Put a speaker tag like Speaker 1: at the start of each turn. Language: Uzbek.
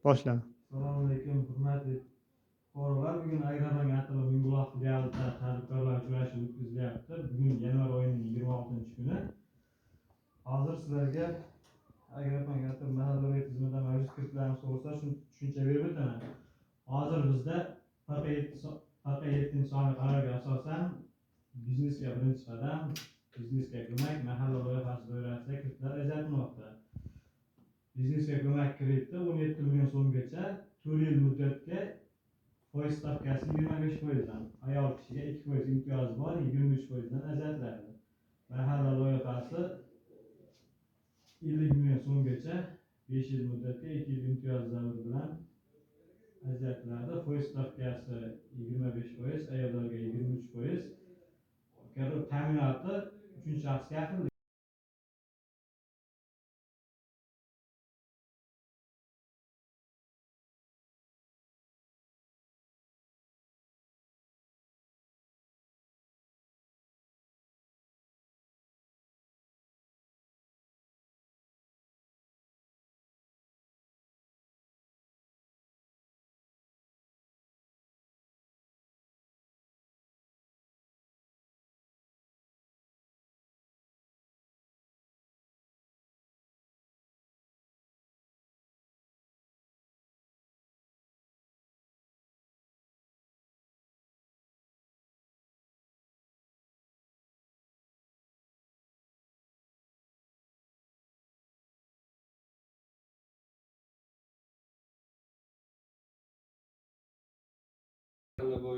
Speaker 1: Boshla.
Speaker 2: Assalomu alaykum, hurmatli fuqarolar. Bugun Agrobank Atilo Mingbuloq filialida tadbirkorlar uchrashuvi o'tkazilyapti. Bugun yanvar oyining 26-kuni. Hozir sizlarga Agrobank Atilo mahallaviy tizimida mavjud kiritlarni to'g'risida tushuncha berib o'taman. Hozir bizda PQ7 sonli qarorga asosan biznesga birinchi qadam, biznesga ko'mak mahalla loyihasi doirasida kiritlar ajratilmoqda. Biznesga ko'mak krediti 17 million so'mgacha 4 yil muddatga foiz stavkasi 25%dan, ayol kishiga 2% imtiyozi bor, 23%dan ajratiladi. Mahalla loyihasi 50 million so'mgacha 5 yil muddatga 2 yil imtiyoz davri bilan ajratiladi. Foiz stavkasi 25%, ayollarga 23%. Ta'minoti 3 shaxsga